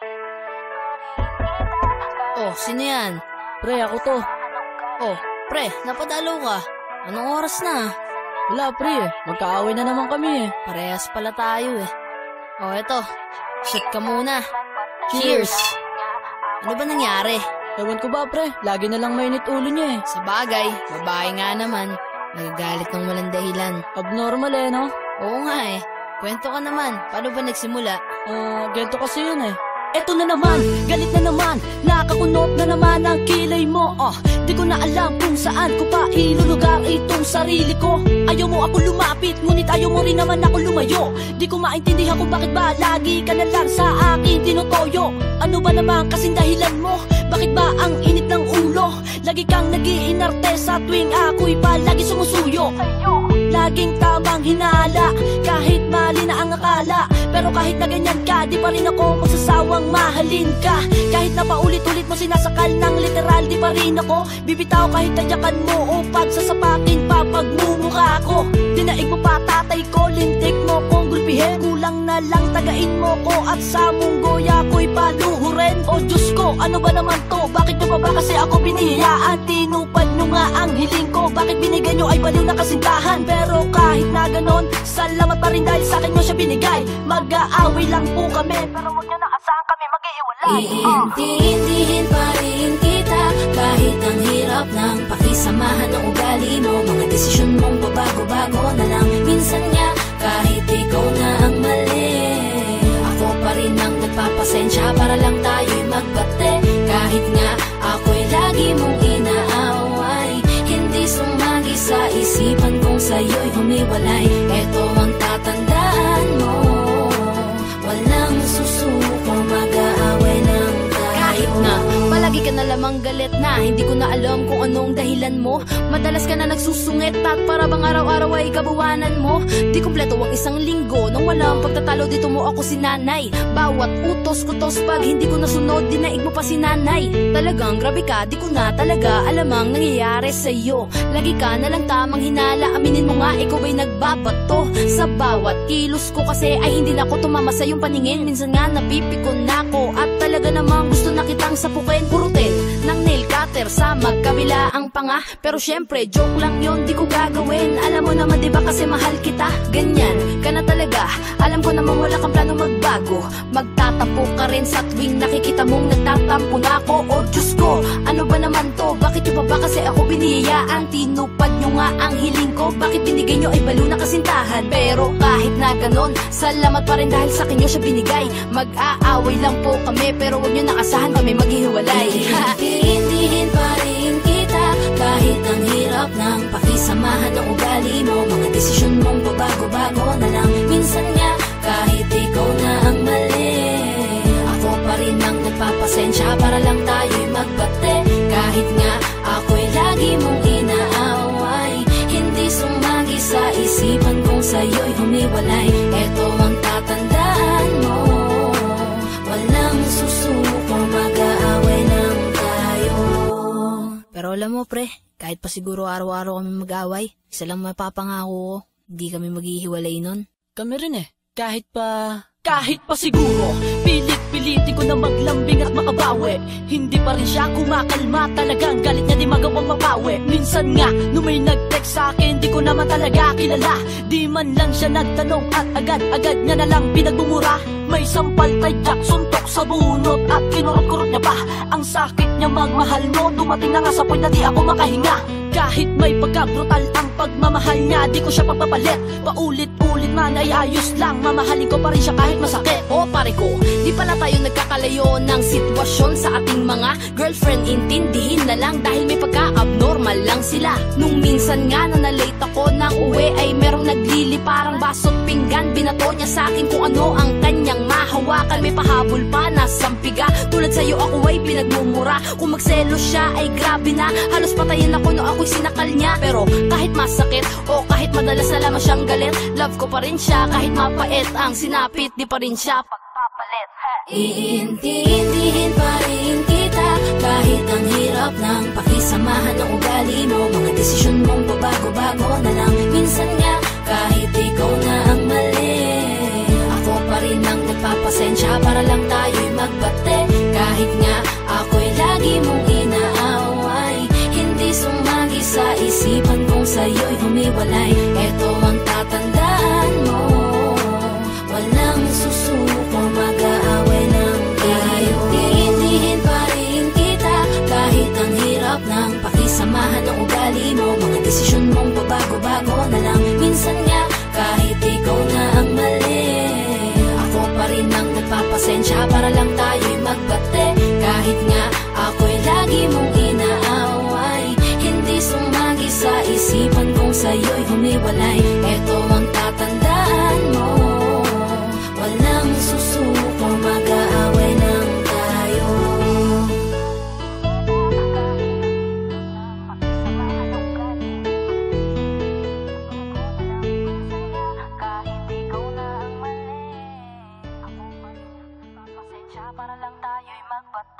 Oh, sino yan? Pre, ako to. Oh, pre, napadalaw ka. Anong oras na? Wala pre, magkaaway na naman kami eh. Parehas pala tayo eh. Oh, eto. Shit ka muna. Cheers! Ano ba nangyari? Ewan ko ba pre, lagi na lang mainit ulo niya eh. Sa bagay, babae nga naman. Nagagalit ng walang dahilan. Abnormal eh, no? Oo nga eh. Kwento ka naman, paano ba nagsimula? Ganito kasi yun eh. Eto na naman, galit na naman, nakakunot na naman ang kilay mo. Di ko na alam kung saan ko pa ilulugar itong sarili ko. Ayaw mo ako lumapit, ngunit ayaw mo rin naman ako lumayo. Di ko maintindihan kung bakit ba lagi ka na lang sa akin tinutoyo. Ano ba naman kasing dahilan mo? Bakit ba ang init ng ulo? Lagi kang nag-iinarte sa tuwing ako'y palagi sumusuyo. Laging tamang hinala, kahit mali na ang akala. Pero kahit na ganyan ka, di pa rin ako magsasawang mahalin ka. Kahit na paulit-ulit mo sinasakal ng literal, di pa rin ako bibitaw kahit tayakan mo o pagsasapatin pa pagmumukha ko. Dinaig mo pa tatay ko, lintik mo kong gulpihin. Kulang na lang tagain mo ko at sa munggoy ako'y paluhurin. O Diyos ko, ano ba naman to? Bakit nyo pa ba kasi ako binihiyaan? Tinupad nyo nga ang hiling ko. Bakit binigay nyo ay baliw na kasintahan? Pero kahit na ganon, salamat pa rin dahil sa akin nyo siya binigay. Mag-aaway lang po kami, pero huwag nyo na asahan kami mag-iiwalay. Iintindihin pa rin kita kahit ang hirap ng pakisamahan ng ugali mo. Mga desisyon mong pabago-bago na lang. Minsan nga kahit ikaw na ang mali, ako pa rin ang nagpapasensya para lang tayo'y magbate. Kahit nga ako'y lagi mong inaaway, hindi sumagi sa isipan kong sa'yo'y humiwalay. Eto ang tatandaan mo, walang susuko, mag-aaway lang tayo. Kahit na palagi ka na lamang galit na hindi ko na alam kung anong dahilan mo. Madalas ka na nagsusungit at para bang araw-araw ay kabuwanan mo. Di kumpleto ang isang linggo nang walang pagtatalo dito mo ako sinanay. Bawat utos-kutos pag hindi ko nasunod, dinaig mo pa si nanay. Talagang grabe ka, di ko na talaga alam ang nangyayari sa'yo. Lagi ka na lang tamang hinala, aminin mo nga ikaw ay nagbabato. Sa bawat kilos ko kasi ay hindi na ako tumama sa iyong paningin. Minsan nga napipikon na ako at talaga namang gusto na kitang sapukin. Purutin ng nail cutter sa magkabila ang panga. Pero syempre joke lang yon, di ko gagawin. Alam mo naman diba kasi mahal kita. Ganyan ka na talaga, alam ko naman wala kang plano magbago. Magtatapo ka rin sa tuwing nakikita mong nagtatampo na ako. O Diyos ko, ano ba naman to? Bakit yung ba kasi ako binihiyaan? Tinupad nyo nga ang hiling ko. Bakit binigay nyo ay balo na kasintahan? Pero kahit na ganon, salamat pa rin dahil sa akin nyo siya binigay. Mag-aaway lang po kami, pero huwag nyo nakasahan kami maghihiwalay. Iintindihin pa rin kita kahit ang hirap ng pakisamahan ng ugali mo. Mga desisyon mong pabago-bago na lang. Minsan nga kahit ikaw na ang mali, ako pa rin ang nagpapasensya para lang tayo'y magbate. Kahit nga ako'y lagi mong inaaway, hindi sumagi sa isipan kong sa'yo'y humiwalay. Eto ang tatandaan mo, walang susuko, mag-aaway lang tayo. Pero alam mo pre, kahit pa siguro araw-araw kami mag-away, isa lang mapapangako ko, hindi kami maghihiwalay nun. Kami rin eh, kahit pa siguro pilit-pilitin ko na maglambing at makabawi, hindi pa rin siya kumakalma. Talagang galit niya di magawang mapawi. Minsan nga nung may nag-text sa akin, di ko naman talaga kilala. Di man lang siya nagtanong at agad-agad niya na lang pinagmumura. May sampal tadyak, suntok sa bunot at kinurot-kurot niya pa. Ang sakit niya magmahal mo, dumating na nga sa point na di ako makahinga. Kahit may pagka-brutal ang pagmamahal niya, di ko siya pagpapalit. Paulit-ulit man ay ayos lang, mamahalin ko pa rin siya kahit masakit. O pare ko, di pala tayo nagkakalayo ng sitwasyon sa ating mga girlfriend. Intindihin na lang dahil may pagka-abnormal lang sila. Nung minsan nga na na-late ako ng uwi, ay merong naglili parang baso't pinggan. Binato niya sa akin kung ano ang kanyang mahawakan. May pahabol pa na sampiga, tulad sa'yo ako ay pinagmumura. Kung magselos siya ay grabe na, halos patayin ako no ako'y sinakal niya. Pero kahit masakit o kahit madalas na lamang siyang galit, love ko pa rin siya. Kahit mapait ang sinapit, di pa rin siya pagpapalit. Iintindihin pa rin kita kahit ang hirap ng pakisamahan ng ugali mo. Mga desisyon mong pabago-bago na lang. Minsan nga kahit ikaw na ang mali, ako pa rin ang nagpapasensya para lang tayo'y magbate. Kahit nga ako'y lagi mong inaaway, hindi sumagi sa isipan kong sa'yo'y humiwalay. Eto ang tatandaan mo, walang susuko, mag-aaway lang tayo. Iintindihin pa rin kita kahit ang hirap ng pakisamahan ng ugali mo. Mga desisyon mong pabago-bago na lang. Minsan nga kahit ikaw na ang mali, ako pa rin ang nagpapasensya para lang tayo'y magbate. Kahit nga ako'y lagi mong inaaway, hindi sumagi sa isipan kong sa'yo'y humiwalay. Eto ang tatandaan mo, walang susuko, mag-aaway lang tayo. Kahit ikaw na ang mali, ako pa rin ang nagpapasensya para lang tayo'y magbate.